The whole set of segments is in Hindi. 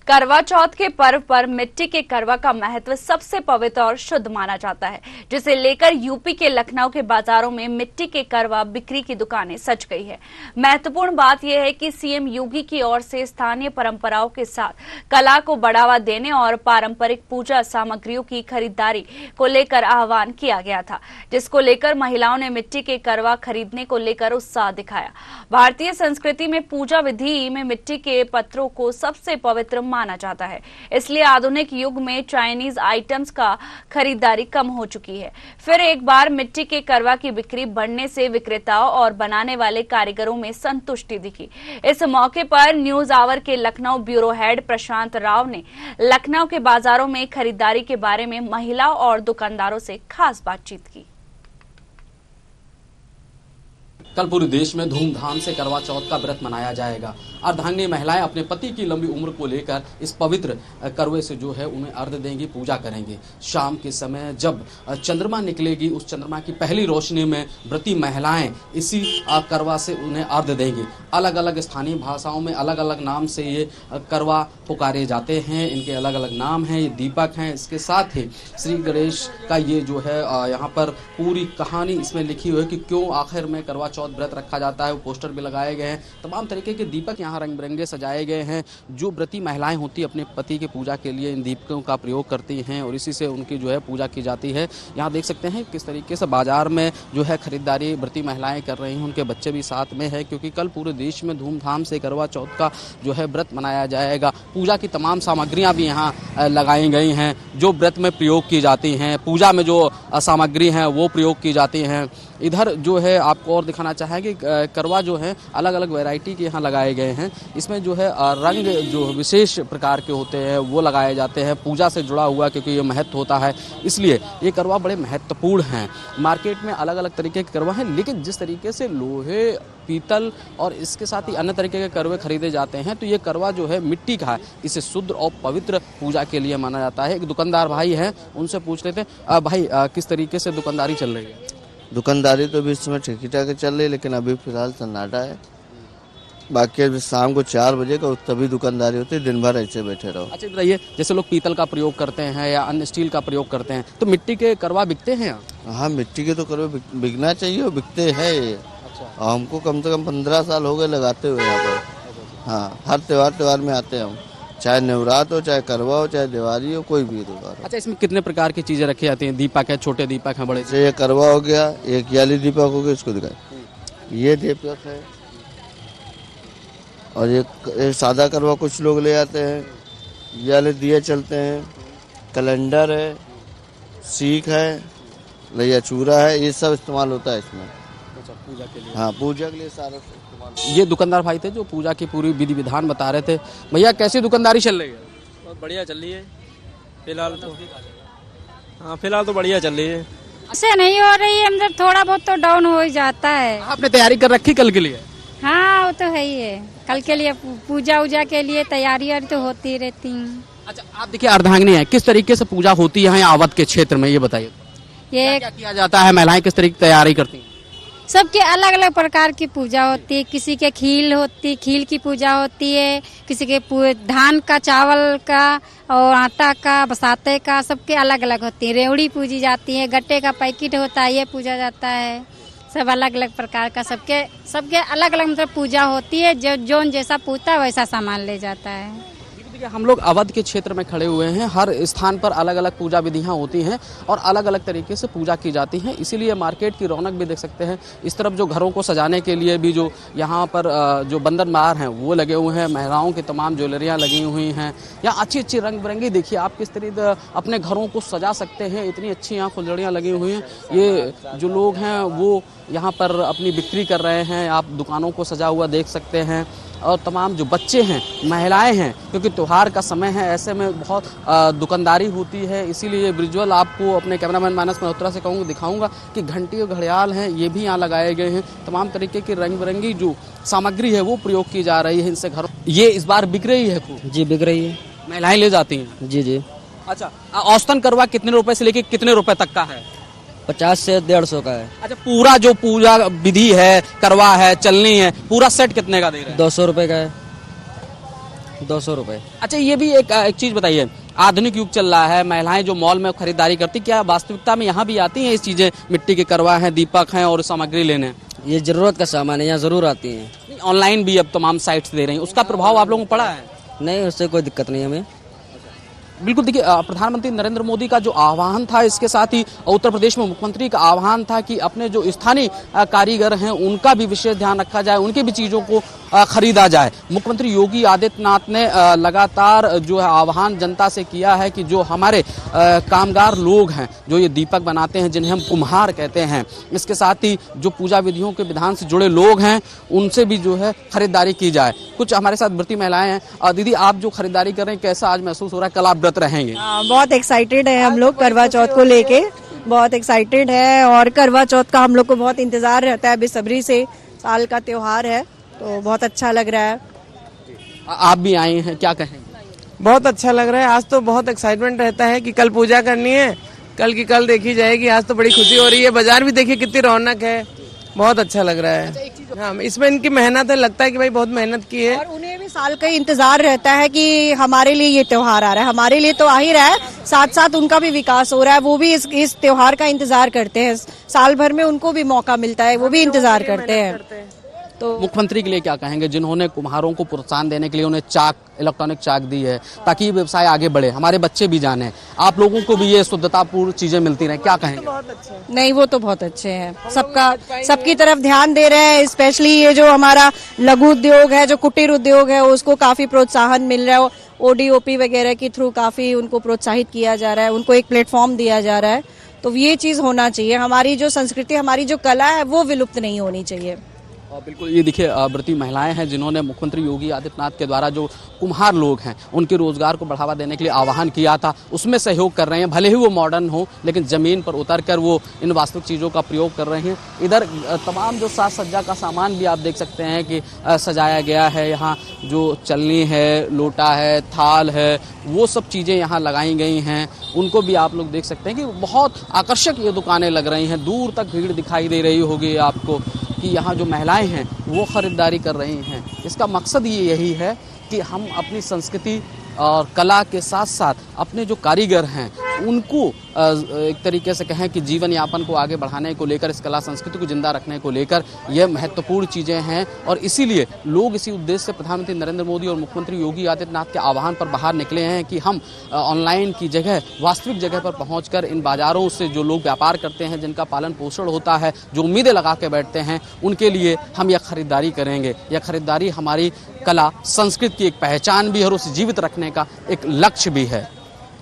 करवा चौथ के पर्व पर मिट्टी के करवा का महत्व सबसे पवित्र और शुद्ध माना जाता है, जिसे लेकर यूपी के लखनऊ के बाजारों में मिट्टी के करवा बिक्री की दुकानें सज गई है। महत्वपूर्ण बात यह है कि सीएम योगी की ओर से स्थानीय परंपराओं के साथ कला को बढ़ावा देने और पारंपरिक पूजा सामग्रियों की खरीदारी को लेकर आह्वान किया गया था, जिसको लेकर महिलाओं ने मिट्टी के करवा खरीदने को लेकर उत्साह दिखाया। भारतीय संस्कृति में पूजा विधि में मिट्टी के पत्रों को सबसे पवित्र माना जाता है, इसलिए आधुनिक युग में चाइनीज आइटम्स का खरीदारी कम हो चुकी है। फिर एक बार मिट्टी के करवा की बिक्री बढ़ने से विक्रेताओं और बनाने वाले कारीगरों में संतुष्टि दिखी। इस मौके पर न्यूज आवर के लखनऊ ब्यूरो हेड प्रशांत राव ने लखनऊ के बाजारों में खरीदारी के बारे में महिलाओं और दुकानदारों से खास बातचीत की। कल पूरे देश में धूमधाम से करवा चौथ का व्रत मनाया जाएगा। अर्धांगिनी महिलाएं अपने पति की लंबी उम्र को लेकर इस पवित्र करवे से जो है उन्हें अर्घ्य देंगी, पूजा करेंगे। शाम के समय जब चंद्रमा निकलेगी, उस चंद्रमा की पहली रोशनी में व्रती महिलाएं इसी करवा से उन्हें अर्घ्य देंगी। अलग अलग स्थानीय भाषाओं में अलग अलग नाम से ये करवा पुकारे जाते हैं, इनके अलग अलग नाम हैं। ये दीपक हैं, इसके साथ ही श्री गणेश का ये जो है यहाँ पर पूरी कहानी इसमें लिखी हुई है कि क्यों आखिर में करवा चौथ व्रत रखा जाता है। वो पोस्टर भी लगाए गए हैं, तमाम तरीके के दीपक यहाँ रंग बिरंगे सजाए गए हैं। जो व्रती महिलाएं होती अपने पति की पूजा के लिए इन दीपकों का प्रयोग करती हैं और इसी से उनकी जो है पूजा की जाती है। यहाँ देख सकते हैं किस तरीके से बाजार में जो है खरीदारी व्रती महिलाएं कर रही हैं, उनके बच्चे भी साथ में है, क्योंकि कल पूरे देश में धूमधाम से करवा चौथ का जो है व्रत मनाया जाएगा। पूजा की तमाम सामग्रियां भी यहाँ लगाई गई हैं, जो व्रत में प्रयोग की जाती हैं। पूजा में जो सामग्री हैं वो प्रयोग की जाती हैं। इधर जो है आपको और दिखाना चाहेंगे, करवा जो है अलग अलग वैरायटी के यहाँ लगाए गए हैं। इसमें जो है रंग जो विशेष प्रकार के होते हैं वो लगाए जाते हैं, पूजा से जुड़ा हुआ, क्योंकि ये महत्व होता है, इसलिए ये करवा बड़े महत्वपूर्ण हैं। मार्केट में अलग अलग तरीके के करवा हैं, लेकिन जिस तरीके से लोहे, पीतल और इसके साथ ही अन्य तरीके के करवे खरीदे जाते हैं, तो ये करवा जो है मिट्टी का है, इसे शुद्ध और पवित्र पूजा के लिए माना जाता है। एक दुकानदार भाई हैं, उनसे पूछ लेते हैं। भाई किस तरीके से दुकानदारी चल रही है? दुकानदारी तो अभी इस समय ठीक ठाक चल रही है, लेकिन अभी फिलहाल सन्नाटा है। बाकी अभी शाम को 4 बजे का तभी दुकानदारी होती है, दिन भर ऐसे बैठे रहो। अच्छा बताइए, जैसे लोग पीतल का प्रयोग करते हैं या अन्य स्टील का प्रयोग करते हैं, तो मिट्टी के करवा बिकते हैं यहाँ? हाँ, मिट्टी के तो करवे बिकना चाहिए और बिकते हैं। अच्छा। हमको कम से कम 15 साल हो गए लगाते हुए यहाँ पर। हाँ, हर त्योहार में आते हैं हम, चाहे नवरात्र हो, चाहे करवा हो, चाहे दिवाली हो, कोई भी त्योहार। अच्छा, इसमें कितने प्रकार की चीजें रखी जाती हैं? दीपक है, छोटे दीपक हैं, बड़े? ये करवा हो गया, एक याली दीपक हो गया, इसको दिखाए, ये दीपक है, और एक सादा करवा कुछ लोग ले आते हैं, ये वाले दिए चलते हैं, कैलेंडर है, सीख है, लैया चूरा है, ये सब इस्तेमाल होता है इसमें। अच्छा, पूजा के लिए? हाँ, पूजा के लिए सारा इस्तेमाल। ये दुकानदार भाई थे जो पूजा की पूरी विधि विधान बता रहे थे। भैया कैसी दुकानदारी चल रही है? बहुत बढ़िया चल रही है फिलहाल तो। हाँ, फिलहाल तो बढ़िया चल रही है। ऐसे नहीं हो रही है, मतलब थोड़ा बहुत तो डाउन हो ही जाता है। आपने तैयारी कर रखी कल के लिए? हाँ, वो तो है ही है, कल के लिए पूजा उजा के लिए तैयारी तो होती रहती है। अच्छा, आप देखिए अर्धांगिनी है, किस तरीके से पूजा होती है यहाँ आवध के क्षेत्र में, ये बताइए। ये क्या किया जाता है, महिलाएं किस तरीके की तैयारी करती हैं? सबके अलग अलग प्रकार की पूजा होती है। किसी के खील की पूजा होती है, किसी के धान का, चावल का और आटा का, बसाते का, सबके अलग अलग होती है। रेवड़ी पूजी जाती है, गट्टे का पैकेट होता है, ये पूजा जाता है। सब अलग अलग प्रकार का, सबके अलग अलग मतलब पूजा होती है। जो जैसा पूछता है वैसा सामान ले जाता है। हम लोग अवध के क्षेत्र में खड़े हुए हैं। हर स्थान पर अलग अलग पूजा विधियां होती हैं और अलग अलग तरीके से पूजा की जाती है, इसीलिए मार्केट की रौनक भी देख सकते हैं। इस तरफ जो घरों को सजाने के लिए भी जो यहाँ पर जो बंधन बार हैं वो लगे हुए हैं, महिलाओं की तमाम ज्वेलरियाँ लगी हुई हैं। यहाँ अच्छी अच्छी रंग बिरंगी, देखिए आप किस तरीके अपने घरों को सजा सकते हैं, इतनी अच्छी यहाँ फुलझड़ियाँ लगी हुई हैं। ये जो लोग हैं वो यहाँ पर अपनी बिक्री कर रहे हैं, आप दुकानों को सजा हुआ देख सकते हैं। और तमाम जो बच्चे हैं, महिलाएं हैं, क्योंकि त्योहार का समय है, ऐसे में बहुत दुकानदारी होती है, इसीलिए विजुअल आपको अपने कैमरामैन मानस मल्होत्रा से कहूँगा, दिखाऊंगा कि घंटी और घड़ियाल हैं, ये भी यहाँ लगाए गए हैं। तमाम तरीके की रंग बिरंगी जो सामग्री है वो प्रयोग की जा रही है इनसे घरों। ये इस बार बिक रही है खूब? जी, बिक रही है। महिलाएं ले जाती हैं? जी जी। अच्छा, औसतन करवा कितने रुपए से लेके कितने रुपए तक का है? 50 से 150 का है। अच्छा, पूरा जो पूजा विधि है, करवा है, चलनी है, पूरा सेट कितने का दे रहे हैं? 200 रुपए का है। 200 रुपये। अच्छा, ये भी एक चीज बताइए, आधुनिक युग चल रहा है, महिलाएं जो मॉल में खरीदारी करती, क्या वास्तविकता में यहाँ भी आती हैं इस चीजें, मिट्टी के करवा हैं, दीपक हैं और सामग्री लेने? ये जरूरत का सामान है, यहाँ जरूर आती हैं। ऑनलाइन भी अब तमाम साइट्स दे रही हैं, उसका प्रभाव आप लोगों को पड़ा है? नहीं, उससे कोई दिक्कत नहीं हमें। बिल्कुल, देखिए प्रधानमंत्री नरेंद्र मोदी का जो आह्वान था, इसके साथ ही उत्तर प्रदेश में मुख्यमंत्री का आह्वान था कि अपने जो स्थानीय कारीगर हैं उनका भी विशेष ध्यान रखा जाए, उनकी भी चीजों को खरीदा जाए। मुख्यमंत्री योगी आदित्यनाथ ने लगातार जो है आह्वान जनता से किया है कि जो हमारे कामगार लोग हैं, जो ये दीपक बनाते हैं, जिन्हें हम कुम्हार कहते हैं, इसके साथ ही जो पूजा विधियों के विधान से जुड़े लोग हैं, उनसे भी जो है खरीदारी की जाए। कुछ हमारे साथ व्रती महिलाएं हैं। दीदी, आप जो खरीदारी कर रहे हैं, कैसा आज महसूस हो रहा है? कल आप व्रत रहेंगे? बहुत एक्साइटेड है हम लोग करवा चौथ को लेके, बहुत एक्साइटेड है। और करवा चौथ का हम लोग को बहुत इंतजार रहता है बेसब्री से, साल का त्योहार है तो बहुत अच्छा लग रहा है। आप भी आए हैं, क्या कहेंगे? बहुत अच्छा लग रहा है। आज तो बहुत एक्साइटमेंट रहता है कि कल पूजा करनी है, कल की कल देखी जाएगी। आज तो बड़ी खुशी हो रही है, बाजार भी देखिए कितनी रौनक है, बहुत अच्छा लग रहा है। हाँ, इसमें इनकी मेहनत है, लगता है कि भाई बहुत मेहनत की है। और उन्हें भी साल का इंतजार रहता है कि हमारे लिए ये त्योहार आ रहा है, हमारे लिए तो आ ही रहा है, साथ साथ उनका भी विकास हो रहा है। वो भी इस त्योहार का इंतजार करते हैं, साल भर में उनको भी मौका मिलता है, वो भी इंतजार करते हैं। तो मुख्यमंत्री के लिए क्या कहेंगे, जिन्होंने कुम्हारों को प्रोत्साहन देने के लिए उन्हें चाक, इलेक्ट्रॉनिक चाक दी है ताकि ये व्यवसाय आगे बढ़े, हमारे बच्चे भी जाने, आप लोगों को भी ये शुद्धतापूर्ण चीजें मिलती रहे, क्या कहेंगे? नहीं, वो तो बहुत अच्छे हैं, सबकी तरफ ध्यान दे रहे हैं। स्पेशली ये जो हमारा लघु उद्योग है, जो कुटीर उद्योग है, उसको काफी प्रोत्साहन मिल रहा है। ODOP वगैरह के थ्रू काफी उनको प्रोत्साहित किया जा रहा है, उनको एक प्लेटफॉर्म दिया जा रहा है। तो ये चीज होना चाहिए, हमारी जो संस्कृति, हमारी जो कला है, वो विलुप्त नहीं होनी चाहिए। बिल्कुल, ये देखिए व्रती महिलाएं हैं जिन्होंने मुख्यमंत्री योगी आदित्यनाथ के द्वारा जो कुम्हार लोग हैं उनके रोजगार को बढ़ावा देने के लिए आह्वान किया था, उसमें सहयोग कर रहे हैं। भले ही वो मॉडर्न हो, लेकिन जमीन पर उतरकर वो इन वास्तविक चीज़ों का प्रयोग कर रहे हैं। इधर तमाम जो साज सज्जा का सामान भी आप देख सकते हैं कि सजाया गया है। यहाँ जो चलनी है, लोटा है, थाल है, वो सब चीज़ें यहाँ लगाई गई हैं, उनको भी आप लोग देख सकते हैं कि बहुत आकर्षक ये दुकानें लग रही हैं। दूर तक भीड़ दिखाई दे रही होगी आपको कि यहाँ जो महिलाएं हैं वो खरीदारी कर रही हैं। इसका मकसद ये यही है कि हम अपनी संस्कृति और कला के साथ साथ अपने जो कारीगर हैं उनको एक तरीके से कहें कि जीवन यापन को आगे बढ़ाने को लेकर, इस कला संस्कृति को जिंदा रखने को लेकर यह महत्वपूर्ण चीज़ें हैं। और इसीलिए लोग इसी उद्देश्य से प्रधानमंत्री नरेंद्र मोदी और मुख्यमंत्री योगी आदित्यनाथ के आह्वान पर बाहर निकले हैं कि हम ऑनलाइन की जगह वास्तविक जगह पर पहुंचकर इन बाजारों से जो लोग व्यापार करते हैं, जिनका पालन पोषण होता है, जो उम्मीदें लगा के बैठते हैं, उनके लिए हम यह खरीदारी करेंगे। यह खरीदारी हमारी कला संस्कृति की एक पहचान भी है और उसे जीवित रखने का एक लक्ष्य भी है।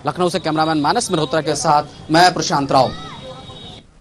लखनऊ से कैमरामैन मानस मल्होत्रा के साथ मैं प्रशांत राव।